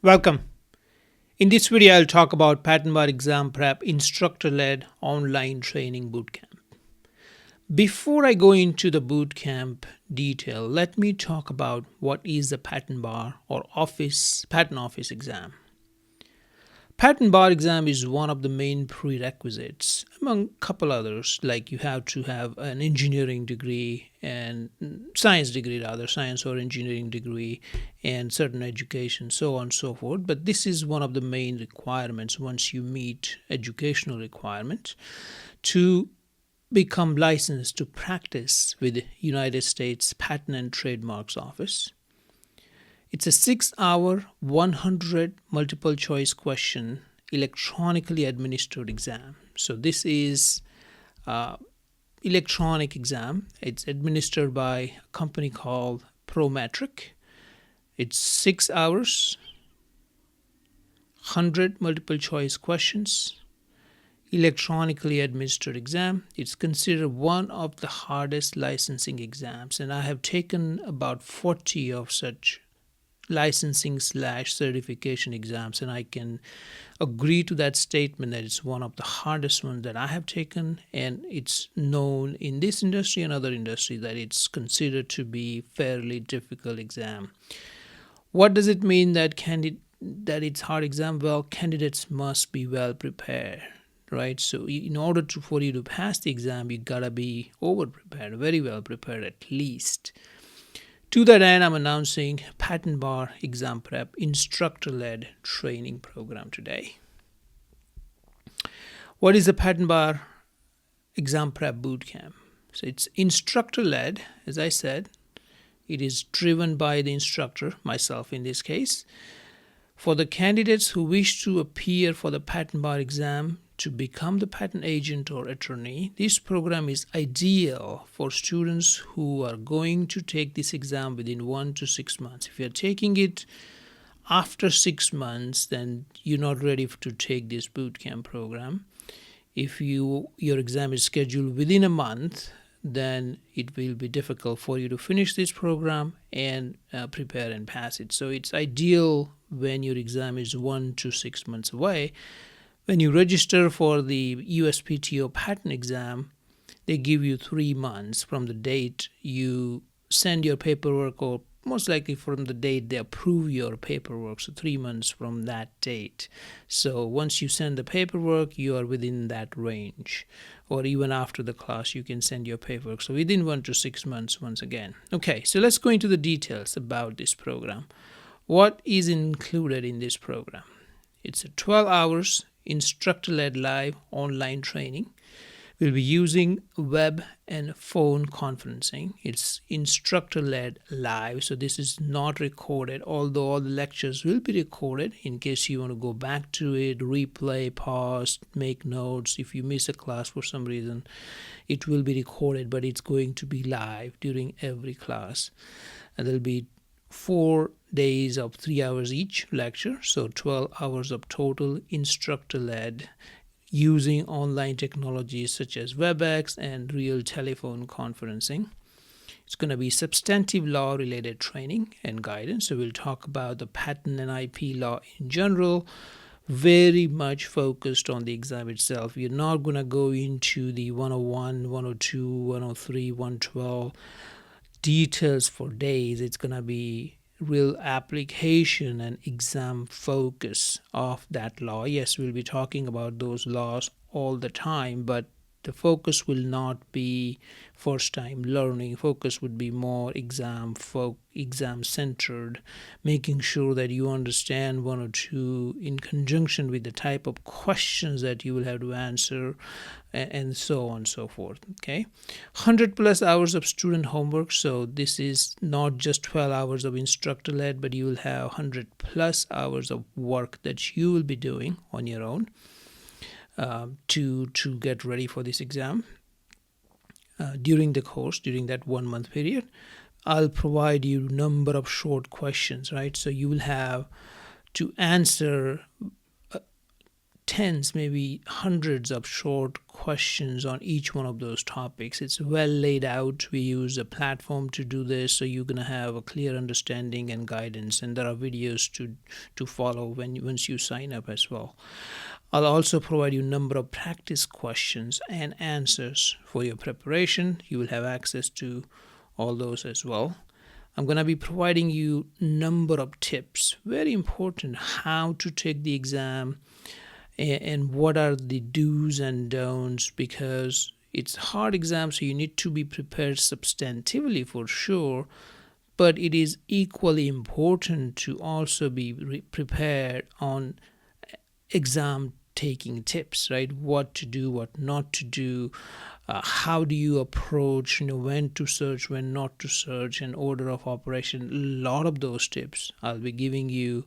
Welcome. In this video, I'll talk about Bar Exam Prep Instructor-led online training bootcamp. Before I go into the bootcamp detail, let me talk about what is the Patent Bar or Patent Office exam. Patent Bar exam is one of the main prerequisites, among a couple others, like you have to have an engineering degree and science or engineering degree and certain education, so on and so forth. But this is one of the main requirements once you meet educational requirements to become licensed to practice with the United States Patent and Trademarks Office. It's a 6-hour, 100 multiple choice question, electronically administered exam. So this is electronic exam. It's administered by a company called Prometric. It's 6 hours, 100 multiple choice questions, electronically administered exam. It's considered one of the hardest licensing exams, and I have taken about 40 of such licensing/certification exams, and I can agree to that statement that it's one of the hardest ones that I have taken, and it's known in this industry and other industries that it's considered to be fairly difficult exam. What does it mean that it's hard exam? Well, candidates must be well prepared, right? So in order for you to pass the exam, you gotta be over prepared, very well prepared at least. To that end, I'm announcing Patent Bar Exam Prep Instructor-led training program today. What is the Patent Bar Exam Prep Bootcamp? So it's instructor-led, as I said. It is driven by the instructor, myself in this case. For the candidates who wish to appear for the Patent Bar exam to become the patent agent or attorney, this program is ideal for students who are going to take this exam within 1 to 6 months. If you're taking it after 6 months, then you're not ready to take this bootcamp program. If your exam is scheduled within a month, then it will be difficult for you to finish this program and prepare and pass it. So it's ideal when your exam is 1 to 6 months away. When you register for the USPTO patent exam, they give you 3 months from the date you send your paperwork, or most likely from the date they approve your paperwork. So 3 months from that date. So once you send the paperwork, you are within that range. Or even after the class, you can send your paperwork. So within 1 to 6 months once again. Okay, so let's go into the details about this program. What is included in this program? It's a 12 hours instructor-led live online training. We'll be using web and phone conferencing. It's instructor-led live, so this is not recorded, although all the lectures will be recorded in case you want to go back to it, replay, pause, make notes. If you miss a class for some reason, it will be recorded, but it's going to be live during every class. And there'll be 4 days of 3 hours each lecture, so 12 hours of total instructor-led using online technologies such as WebEx and real telephone conferencing. It's going to be substantive law related training and guidance. So we'll talk about the patent and IP law in general, very much focused on the exam itself. You're not going to go into the 101, 102, 103, 112 details for days. It's going to be real application and exam focus of that law. Yes, we'll be talking about those laws all the time, but the focus will not be first time learning. Focus would be more exam centered, making sure that you understand 1 or 2 in conjunction with the type of questions that you will have to answer, and so on and so forth. Okay, 100 plus hours of student homework. So this is not just 12 hours of instructor led, but you will have 100 plus hours of work that you will be doing on your own to get ready for this exam. During the course, during that 1 month period, I'll provide you a number of short questions, right? So you will have to answer tens, maybe hundreds of short questions on each one of those topics. It's well laid out. We use a platform to do this, so you're gonna have a clear understanding and guidance. And there are videos to follow once you sign up as well. I'll also provide you a number of practice questions and answers for your preparation. You will have access to all those as well. I'm going to be providing you a number of tips, very important, how to take the exam and what are the do's and don'ts, because it's a hard exam, so you need to be prepared substantively for sure, but it is equally important to also be prepared on exam taking tips, right? What to do, what not to do, how do you approach, when to search, when not to search, and order of operation. A lot of those tips I'll be giving you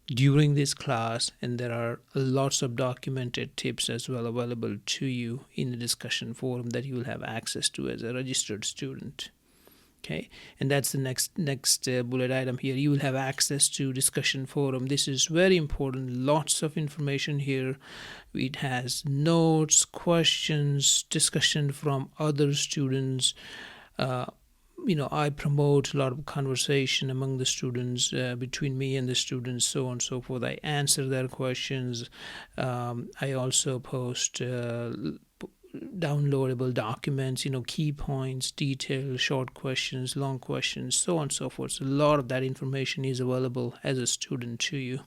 during this class, and there are lots of documented tips as well available to you in the discussion forum that you will have access to as a registered student. Okay, and that's the next bullet item here. You will have access to discussion forum. This is very important. Lots of information here. It has notes, questions, discussion from other students. I promote a lot of conversation among the students, between me and the students, so on and so forth. I answer their questions. I also post downloadable documents, key points, details, short questions, long questions, so on and so forth. So a lot of that information is available as a student to you.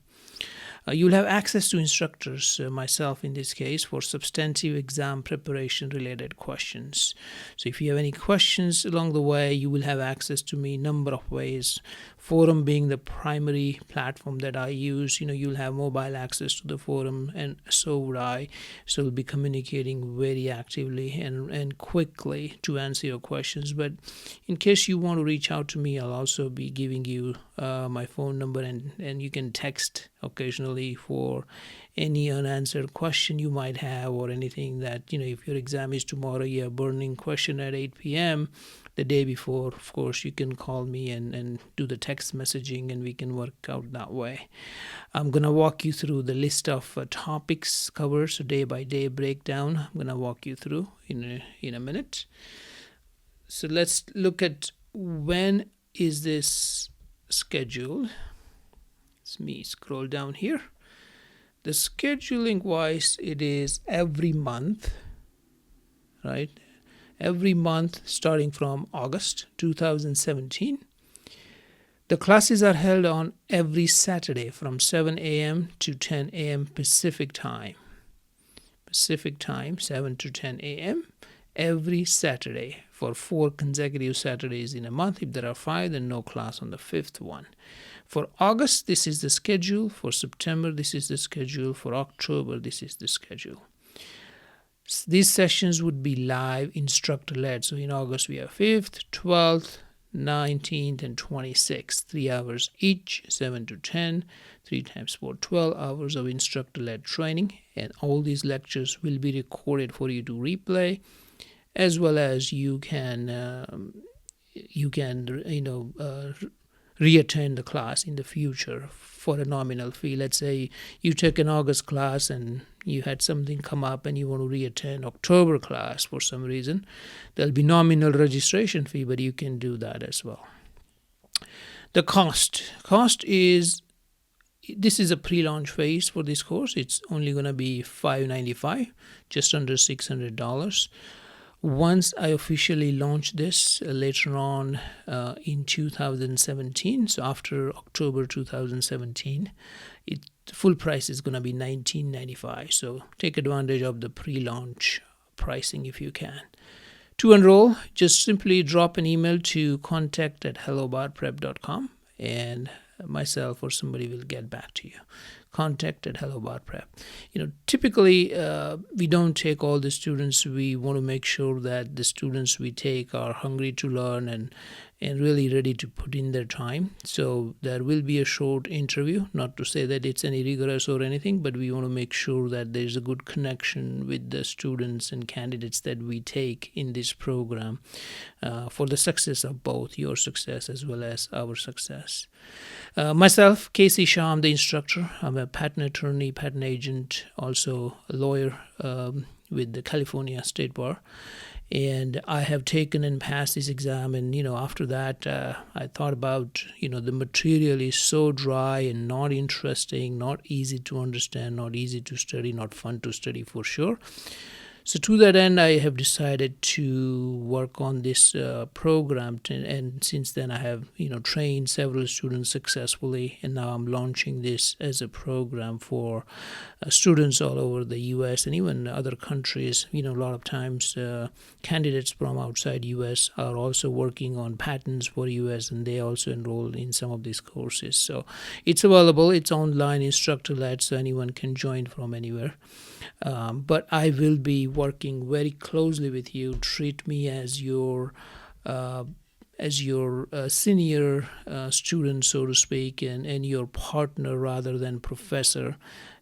You'll have access to instructors, myself in this case, for substantive exam preparation related questions. So if you have any questions along the way, you will have access to me a number of ways. Forum being the primary platform that I use. You'll have mobile access to the forum, and so would I. So we'll be communicating very actively and quickly to answer your questions. But in case you want to reach out to me, I'll also be giving you my phone number, and you can text occasionally for any unanswered question you might have, or anything that, if your exam is tomorrow, you have a burning question at 8 p.m. the day before, of course, you can call me and do the text messaging, and we can work out that way. I'm going to walk you through the list of topics covered, so day by day breakdown. I'm going to walk you through in a minute. So let's look at when is this scheduled. It's me scroll down here. The scheduling wise, it is every month, right? Every month starting from August 2017. The classes are held on every Saturday from 7 a.m. to 10 a.m. Pacific time. 7 to 10 a.m. every Saturday for 4 consecutive Saturdays in a month. If there are 5, then no class on the 5th one. For August, this is the schedule. For September, this is the schedule. For October, this is the schedule. These sessions would be live instructor-led. So in August, we have 5th, 12th, 19th, and 26th. 3 hours each, 7 to 10, 3 times 4, 12 hours of instructor-led training. And all these lectures will be recorded for you to replay, as well as you can reattend the class in the future for a nominal fee. Let's say you took an August class and you had something come up and you want to reattend October class for some reason. There'll be nominal registration fee, but you can do that as well. The cost is, this is a pre-launch phase for this course. It's only going to be $595, just under $600. Once I officially launch this later on in 2017, so after October 2017, the full price is going to be $1995. So take advantage of the pre-launch pricing if you can. To enroll, just simply drop an email to contact@hellobarprep.com, and myself or somebody will get back to you. Contact@hellobarprep. Typically we don't take all the students. We want to make sure that the students we take are hungry to learn and really ready to put in their time. So there will be a short interview, not to say that it's any rigorous or anything, but we want to make sure that there's a good connection with the students and candidates that we take in this program for the success of both your success as well as our success. Myself, Casey Shah, I'm the instructor. I'm a patent attorney, patent agent, also a lawyer with the California State Bar. And I have taken and passed this exam, and after that I thought about the material is so dry and not interesting, not easy to understand, not easy to study, not fun to study for sure. So to that end, I have decided to work on this program, and since then I have trained several students successfully, and now I'm launching this as a program for students all over the U.S. and even other countries. A lot of times candidates from outside U.S. are also working on patents for U.S. and they also enroll in some of these courses. So it's available. It's online, instructor-led, so anyone can join from anywhere. But I will be working very closely with you. Treat me as your senior student, so to speak, and your partner rather than professor.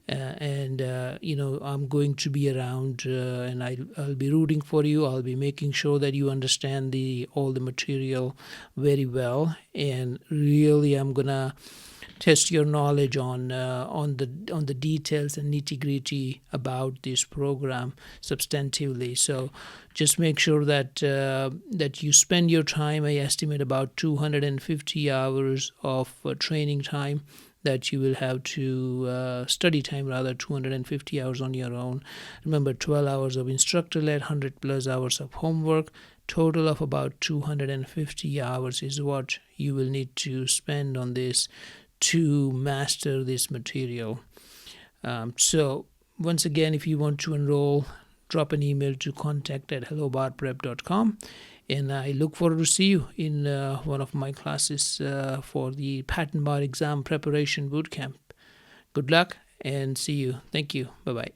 I'm going to be around, and I'll be rooting for you. I'll be making sure that you understand all the material very well, and really I'm gonna test your knowledge on the details and nitty-gritty about this program substantively. So just make sure that you spend your time. I estimate about 250 hours of training time that you will have to study time, rather 250 hours on your own. Remember, 12 hours of instructor-led, 100 plus hours of homework. Total of about 250 hours is what you will need to spend on this to master this material. So once again, if you want to enroll, drop an email to contact@hellobarprep.com, and I look forward to see you in one of my classes for the Patent Bar Exam Preparation Bootcamp. Good luck and see you. Thank you. Bye-bye.